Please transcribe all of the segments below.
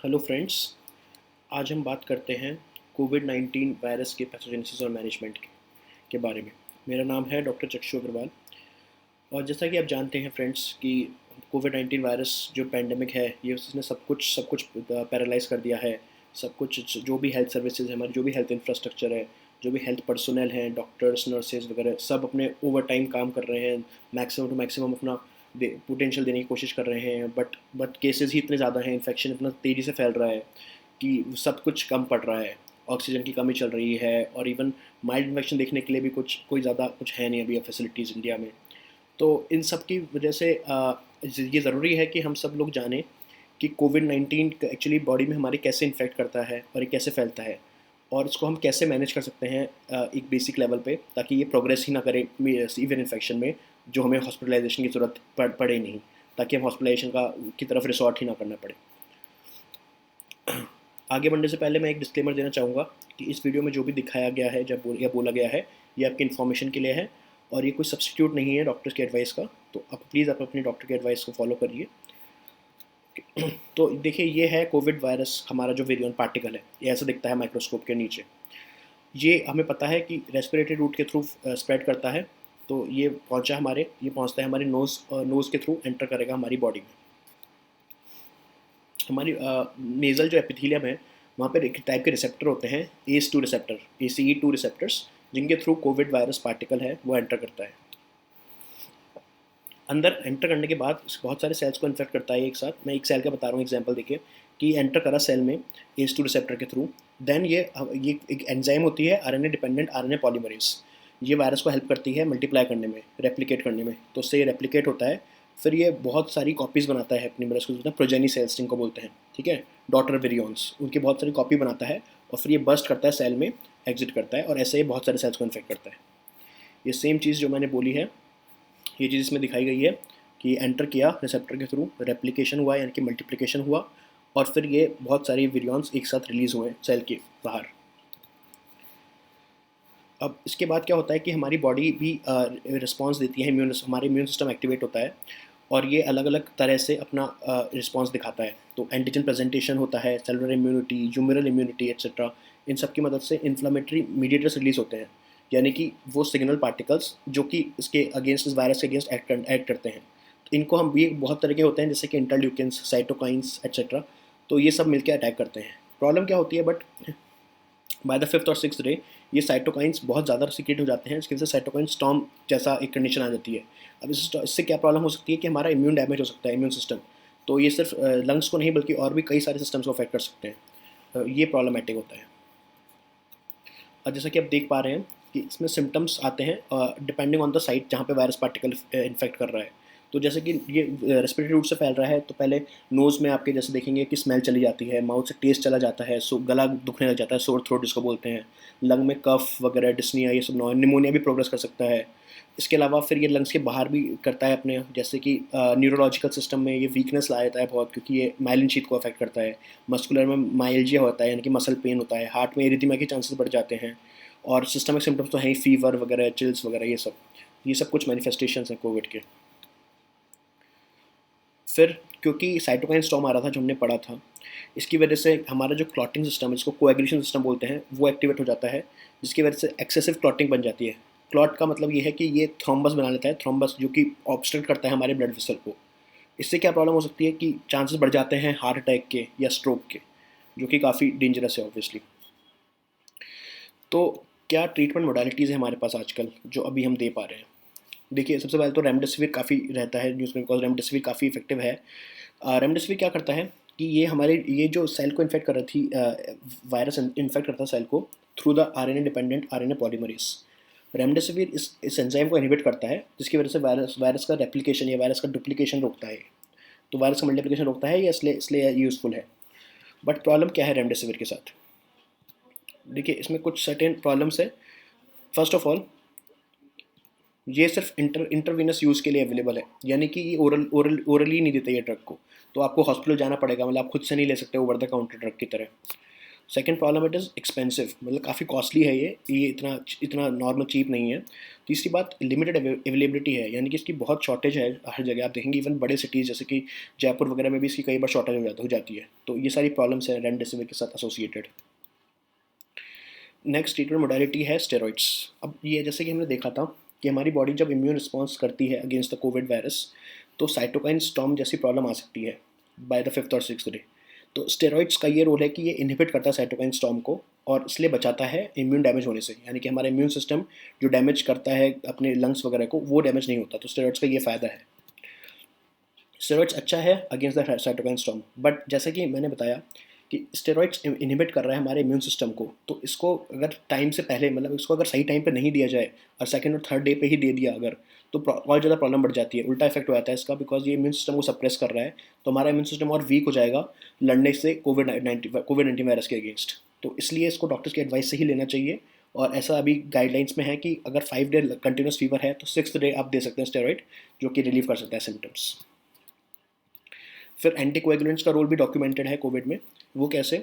Hello friends. आज हम बात करते हैं कोविड-19 वायरस के पैथोजेनेसिस और मैनेजमेंट के बारे में। मेरा नाम है डॉक्टर चक्षु अग्रवाल। और जैसा कि आप जानते हैं फ्रेंड्स कि कोविड-19 वायरस जो पैंडेमिक है, ये उसने सब कुछ पैरालाइज़ कर दिया है। सब कुछ जो भी हेल्थ सर्विसेज है हमारी, जो भी हेल्थ इंफ्रास्ट्रक्चर है, जो भी हेल्थ पर्सोनेल हैं, डॉक्टर्स, नर्सेज वगैरह, सब अपने ओवर टाइम काम कर रहे हैं। मैक्सिमम टू मैक्सिमम अपना पोटेंशियल देने की कोशिश कर रहे हैं। बट केसेस ही इतने ज़्यादा हैं, इन्फेक्शन इतना तेज़ी से फैल रहा है कि सब कुछ कम पड़ रहा है। ऑक्सीजन की कमी चल रही है और इवन माइल्ड इन्फेक्शन देखने के लिए भी कोई ज़्यादा कुछ है नहीं अभी फैसिलिटीज़ इंडिया में। तो इन सब की वजह से ये ज़रूरी है कि हम सब लोग जानें कि कोविड-19 एक्चुअली बॉडी में हमारे कैसे इन्फेक्ट करता है और ये कैसे फैलता है, और इसको हम कैसे मैनेज कर सकते हैं एक बेसिक लेवल पे, ताकि ये प्रोग्रेस ही ना करे सीवियर इन्फेक्शन में, जो हमें हॉस्पिटलाइजेशन की ज़रूरत पड़े नहीं, ताकि हम हॉस्पिटलाइजेशन की तरफ रिसॉर्ट ही ना करना पड़े। आगे बढ़ने से पहले मैं एक डिस्क्लेमर देना चाहूँगा कि इस वीडियो में जो भी दिखाया गया है या बोला गया है, ये आपकी इन्फॉर्मेशन के लिए है और ये कोई सब्स्टिट्यूट नहीं है डॉक्टर्स की एडवाइस का। तो आप प्लीज़ अपने डॉक्टर की एडवाइस को फॉलो करिए। तो देखिए, ये है कोविड वायरस, हमारा जो वेरिएंट पार्टिकल है, ये ऐसा दिखता है माइक्रोस्कोप के नीचे। ये हमें पता है कि रेस्पिरेटरी रूट के थ्रू स्प्रेड करता है। तो ये पहुंचता है हमारे नोज़ के थ्रू एंटर करेगा हमारी बॉडी में। हमारी नेज़ल जो एपिथेलियम है, वहाँ पर एक टाइप के रिसेप्टर होते हैं, ACE2 रिसेप्टर, ACE2 रिसेप्टर्स, जिनके थ्रू कोविड वायरस पार्टिकल है वो एंटर करता है। अंदर एंटर करने के बाद बहुत सारे सेल्स को इन्फेक्ट करता है एक साथ। मैं एक सेल का बता रहा हूँ एग्जांपल देखिए कि एंटर करा सेल में ACE2 रिसेप्टर के थ्रू। देन ये एक एंजाइम होती है, RNA डिपेंडेंट RNA पॉलीमरेज। ये वायरस को हेल्प करती है मल्टीप्लाई करने में, रेप्लिकेट करने में। तो उससे ये रेप्लिकेट होता है, फिर ये बहुत सारी कॉपीज़ बनाता है अपनी, मतलब उसको प्रोजेनी सेल्स जिनको बोलते हैं, ठीक है, डॉटर विरियॉन्स, उनकी बहुत सारी कॉपी बनाता है और फिर ये बस्ट करता है सेल में, एग्जिट करता है और ऐसे ये बहुत सारे सेल्स को इन्फेक्ट करता है। ये सेम चीज़ जो मैंने बोली है, ये चीज़ इसमें दिखाई गई है कि एंटर किया रिसेप्टर के थ्रू, रेप्लिकेशन हुआ यानी कि मल्टीप्लिकेशन हुआ, और फिर ये बहुत सारी विरियॉन्स एक साथ रिलीज़ हुए सेल के बाहर। अब इसके बाद क्या होता है कि हमारी बॉडी भी रिस्पॉन्स देती है, हमारे इम्यून सिस्टम एक्टिवेट होता है और ये अलग अलग तरह से अपना रिस्पॉन्स दिखाता है। तो एंटीजन प्रेजेंटेशन होता है, cellular immunity, humoral immunity etcetera. इन सब की मदद से इन्फ्लामेटरी मीडिएटर्स रिलीज होते हैं, यानी कि वो सिग्नल पार्टिकल्स जो कि इसके अगेंस्ट, इस वायरस के अगेंस्ट एक्ट करते हैं। तो इनको हम भी बहुत तरह के होते हैं, जैसे कि इंटरल्यूकिन्स, साइटोकाइंस एक्सेट्रा। तो ये सब मिलकर अटैक करते हैं। प्रॉब्लम क्या होती है, बट बाय द 5th और 6th डे ये साइटोकाइंस बहुत ज़्यादा सिक्रेट हो जाते हैं, इसकी वजह से साइटोकाइन स्टॉर्म जैसा एक कंडीशन आ जाती है। अब इससे क्या प्रॉब्लम हो सकती है कि हमारा इम्यून डैमेज हो सकता है, इम्यून सिस्टम। तो ये सिर्फ लंग्स को नहीं बल्कि और भी कई सारे सिस्टम्स को अफेक्ट कर सकते हैं। ये प्रॉब्लमेटिक होता है। और जैसा कि आप देख पा रहे हैं कि इसमें सिम्टम्स आते हैं डिपेंडिंग ऑन द साइट जहाँ पे वायरस पार्टिकल इन्फेक्ट कर रहा है। तो जैसे कि ये रेस्पिरेटरी रूट से फैल रहा है, तो पहले नोज़ में आपके जैसे देखेंगे कि स्मेल चली जाती है, माउथ से टेस्ट चला जाता है, गला दुखने लग जाता है, सोर थ्रोट जिसको बोलते हैं। लंग में कफ वगैरह, डिस्निया, ये सब निमोनिया भी प्रोग्रेस कर सकता है। इसके अलावा फिर ये लंग्स के बाहर भी करता है अपने, जैसे कि न्यूरोलॉजिकल सिस्टम में ये वीकनेस ला देता है बहुत, क्योंकि ये माइलिन शीथ को अफेक्ट करता है। मस्कुलर में माइल्जिया होता है, यानी कि मसल पेन होता है। हार्ट में एरिथमिया के चांसेस बढ़ जाते हैं। और सिस्टमिक सिम्टम्स तो हैं ही, फीवर वगैरह, चिल्स वगैरह, ये सब कुछ मैनिफेस्टेशंस हैं कोविड के। फिर क्योंकि साइटोकाइन स्टॉर्म आ रहा था जो हमने पढ़ा था, इसकी वजह से हमारा जो क्लॉटिंग सिस्टम है, जिसको कोएगुलेशन सिस्टम बोलते हैं, वो एक्टिवेट हो जाता है, जिसकी वजह से एक्सेसिव क्लॉटिंग बन जाती है। क्लॉट का मतलब ये है कि ये थ्रोम्बस बना लेता है, थ्रोम्बस जो कि ऑब्स्ट्रक्ट करता है हमारे ब्लड वेसल को। इससे क्या प्रॉब्लम हो सकती है कि चांसेस बढ़ जाते हैं हार्ट अटैक के या स्ट्रोक के, जो कि काफ़ी डेंजरस है ऑब्वियसली। तो क्या ट्रीटमेंट मोडालिटीज़ है हमारे पास आजकल जो अभी हम दे पा रहे हैं? देखिए, सबसे पहले तो रेमडेसिविर काफ़ी रहता है न्यूज़ में, बिकॉज रेमडेसिविर काफ़ी इफेक्टिव है। रेमडेसिविर क्या करता है कि ये जो सेल को इन्फेक्ट कर रही थी, वायरस इन्फेक्ट करता है सेल को through the RNA dependent RNA polymerase. Remdesivir इस एंजाइम को इनहिबिट करता है, जिसकी वजह से वायरस का रेप्लिकेशन या वायरस का डुप्लीकेशन रोकता है। तो वायरस का मल्टीप्लिकेशन रोकता है, या इसलिए यूज़फुल है। बट प्रॉब्लम क्या है रेमडेसिविर के साथ? देखिए, इसमें कुछ सर्टेन प्रॉब्लम्स है। फर्स्ट ऑफ ऑल, ये सिर्फ इंटरवीनस यूज़ के लिए अवेलेबल है, यानी कि ये ओरली नहीं देते ये ड्रग को। तो आपको हॉस्पिटल जाना पड़ेगा, मतलब आप खुद से नहीं ले सकते ओवर द काउंटर ड्रग की तरह। Second problem, it is expensive, मतलब काफ़ी कॉस्टली है ये इतना इतना नॉर्मल चीप नहीं है। तीसरी बात, लिमिटेड अवेलेबिलिटी है, यानी कि इसकी बहुत शॉर्टेज है हर जगह। आप देखेंगे इवन बड़े सिटीज़ जैसे कि जयपुर वगैरह में भी इसकी कई बार शॉर्टेज हो जाती है। तो ये सारी प्रॉब्लम्स हैं रेमडेसिविर के साथ एसोसिएटेड। नेक्स्ट ट्रीटमेंट मोडालिटी है स्टेरॉइड्स। अब ये जैसे कि हमने देखा था कि हमारी बॉडी जब इम्यून रिस्पॉन्स करती है अगेंस्ट द कोविड वायरस, तो साइटोकाइन स्टॉर्म जैसी प्रॉब्लम आ सकती है बाय द 5th और 6th डे। तो स्टेरॉइड्स का ये रोल है कि ये इनहिबिट करता है साइटोकाइन स्टॉर्म को और इसलिए बचाता है इम्यून डैमेज होने से, यानी कि हमारा इम्यून सिस्टम जो डैमेज करता है अपने लंग्स वगैरह को, वो डैमेज नहीं होता। तो स्टेरॉइड्स का ये फ़ायदा है। स्टेरॉइड्स अच्छा है against the cytokine storm, but जैसे कि मैंने बताया कि स्टेरॉइड्स इनहिबिट कर रहा है हमारे इम्यून सिस्टम को, तो इसको अगर टाइम से पहले, मतलब इसको अगर सही टाइम पे नहीं दिया जाए और सेकंड और थर्ड डे पे ही दे दिया अगर, तो और ज़्यादा प्रॉब्लम बढ़ जाती है, उल्टा इफेक्ट हो जाता है इसका, बिकॉज ये इम्यून सिस्टम को सप्रेस कर रहा है। तो हमारा इम्यून सिस्टम और वीक हो जाएगा लड़ने से कोविड-19 वायरस के अगेंस्ट। तो इसलिए इसको डॉक्टर्स की एडवाइस से ही लेना चाहिए। और ऐसा अभी गाइडलाइंस में है कि अगर 5 डे कंटिन्यूस फीवर है तो 6th डे आप दे सकते हैं स्टेरॉइड, जो कि रिलीव कर सकता है सिम्टम्स। फिर एंटीकोएगुलेंट्स का रोल भी डॉक्यूमेंटेड है कोविड में। वो कैसे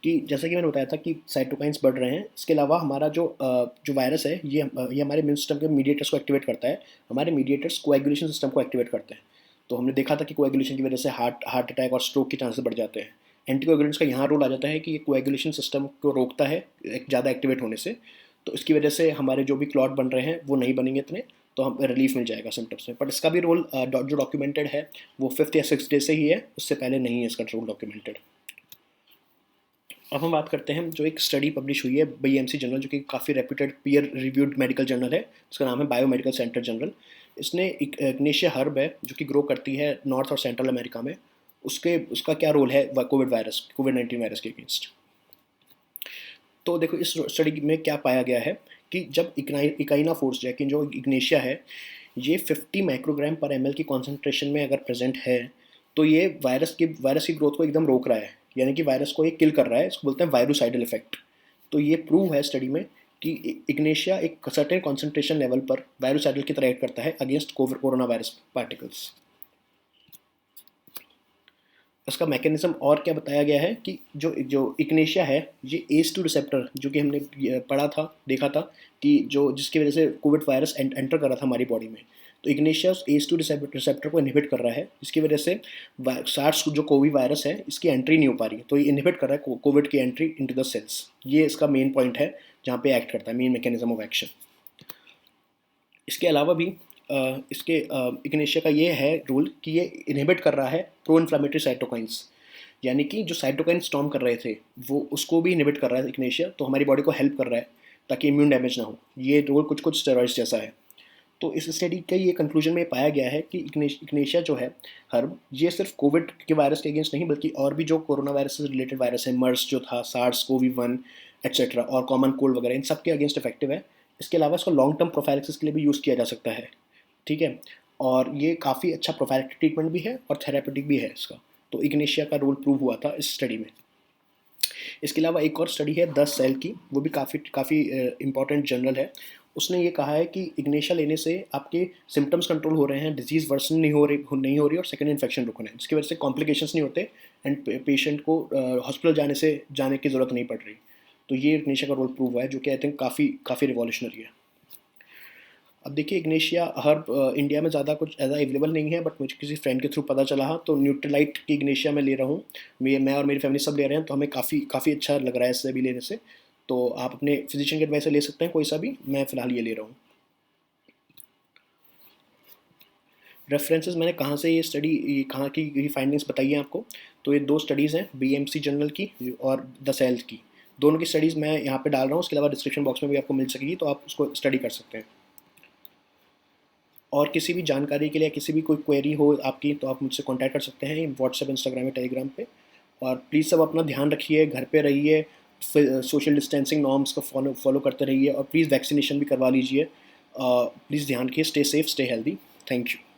कि जैसा कि मैंने बताया था कि साइटोकाइंस बढ़ रहे हैं, इसके अलावा हमारा जो वायरस है ये हमारे इम्यून सिस्टम के मीडिएटर्स को एक्टिवेट करता है। हमारे मीडिएटर्स कोएगुलेशन सिस्टम को एक्टिवेट करते हैं। तो हमने देखा था कि कोएगुलेशन की वजह से हार्ट अटैक और स्ट्रोक के चांसेस बढ़ जाते हैं। एंटीकोएगुलेंट्स का यहाँ रोल आ जाता है कि ये कोएगुलेशन सिस्टम को रोकता है ज़्यादा एक्टिवेट होने से। तो इसकी वजह से हमारे जो भी क्लॉट बन रहे हैं वो नहीं बनेंगे इतने, तो हम रिलीफ मिल जाएगा सिम्टम्स में। बट इसका भी रोल जो डॉक्यूमेंटेड है वो 5th या 6th डे से ही है, उससे पहले नहीं है इसका रोल डॉक्यूमेंटेड। अब हम बात करते हैं जो एक स्टडी पब्लिश हुई है बीएमसी जर्नल, जो कि काफ़ी reputed peer reviewed medical journal है। उसका नाम है बायोमेडिकल सेंटर जर्नल। इसने इग्नेशिया हर्ब है जो कि ग्रो करती है नॉर्थ और सेंट्रल अमेरिका में। उसका क्या रोल है कोविड-19 वायरस के अगेंस्ट। तो देखो इस स्टडी में क्या पाया गया है कि जब इकाइना फोर्स जैकिन जो इग्नेशिया है ये 50 माइक्रोग्राम पर ml की कॉन्सेंट्रेशन में अगर प्रेजेंट है, तो ये वायरस की ग्रोथ को एकदम रोक रहा है, यानी कि वायरस को ये किल कर रहा है। इसको बोलते हैं वायरोसाइडल इफेक्ट। तो ये प्रूव है स्टडी में कि इग्नेशिया एक सर्टेन कॉन्सेंट्रेशन लेवल पर वायरोसाइडल की तरह एक्ट करता है अगेंस्ट कोरोना वायरस पार्टिकल्स। उसका मैकेनिज्म और क्या बताया गया है कि जो इग्नेशिया है ये ACE2 रिसेप्टर, जो कि हमने पढ़ा था देखा था कि जिसकी वजह से कोविड वायरस एंटर कर रहा था हमारी बॉडी में। तो इग्नेशिया उस ACE2 रिसेप्टर को इनहिबिट कर रहा है, जिसकी वजह से सार्स जो कोविड वायरस है इसकी एंट्री नहीं हो पा रही है। तो ये इनहिबिट कर रहा है कोविड की एंट्री इनटू द सेल्स। ये इसका मेन पॉइंट है जहाँ पे एक्ट करता है, मेन मैकेनिज्म ऑफ एक्शन। इसके अलावा भी इसके इग्नेशिया का ये है रूल कि ये इनहिबिट कर रहा है प्रो इन्फ्लामेटरी साइटोकाइंस, यानी कि जो साइटोकाइन स्टॉर्म कर रहे थे वो उसको भी इनहिबिट कर रहा है इग्नेशिया। तो हमारी बॉडी को हेल्प कर रहा है ताकि इम्यून डैमेज ना हो। ये रोल कुछ स्टेरॉइड्स जैसा है। तो इस स्टडी का ये कंक्लूजन में पाया गया है कि इग्नेशिया जो है हर्ब, ये सिर्फ कोविड के वायरस के अगेंस्ट नहीं बल्कि और भी जो कोरोना वायरस से रिलेटेड वायरस है, मर्स जो था, SARS-CoV-1 एट्सेट्रा और कॉमन कोल्ड वगैरह, इन सब के अगेंस्ट इफेक्टिव है। इसके अलावा इसको लॉन्ग टर्म प्रोफाइलेक्सिस के लिए भी यूज़ किया जा सकता है। ठीक है, और ये काफ़ी अच्छा प्रोफाइलेक्टिक ट्रीटमेंट भी है और थेरापेटिक भी है इसका। तो इग्नेशिया का रोल प्रूव हुआ था इस स्टडी में। इसके अलावा एक और स्टडी है 10 सेल की, वो भी काफ़ी इंपॉर्टेंट जर्नल है। उसने ये कहा है कि इग्नेशिया लेने से आपके सिम्टम्स कंट्रोल हो रहे हैं, डिजीज़ वर्सन नहीं हो रही और सेकेंड इन्फेक्शन रुक रहे हैं, जिसकी वजह से कॉम्प्लिकेशंस नहीं होते एंड पेशेंट को हॉस्पिटल जाने की ज़रूरत नहीं पड़ रही। तो ये इग्नेशिया का रोल प्रूव हुआ है, जो कि आई थिंक काफ़ी रिवॉल्यूशनरी है। अब देखिए इग्नेशिया हर्ब इंडिया में ज़्यादा अवेलेबल नहीं है, बट मुझे किसी फ्रेंड के थ्रू पता चला तो न्यूट्रीलाइट की इग्नेशिया मैं ले रहा हूँ। मैं और मेरी फैमिली सब ले रहे हैं, तो हमें काफ़ी अच्छा लग रहा है इससे भी लेने से। तो आप अपने फिजिशियन के एडवाइस से ले सकते हैं कोई सा भी, मैं फ़िलहाल ये ले रहा हूँ। रेफरेंसेस मैंने कहाँ से ये स्टडी, ये कहाँ की फाइंडिंग्स बताई हैं आपको। तो ये 2 स्टडीज़ हैं बीएमसी जर्नल की और द सेल की। दोनों की स्टडीज़ मैं यहाँ पे डाल रहा हूँ, उसके अलावा डिस्क्रिप्शन बॉक्स में भी आपको मिल सकेगी, तो आप उसको स्टडी कर सकते हैं। और किसी भी जानकारी के लिए किसी भी कोई क्वेरी हो आपकी, तो आप मुझसे कांटेक्ट कर सकते हैं व्हाट्सएप, इंस्टाग्राम या टेलीग्राम पे। और प्लीज़ सब अपना ध्यान रखिए, घर पे रहिए, सोशल डिस्टेंसिंग नॉर्म्स को फॉलो करते रहिए और प्लीज़ वैक्सीनेशन भी करवा लीजिए। प्लीज़ ध्यान रखिए, stay safe, stay healthy. Thank you.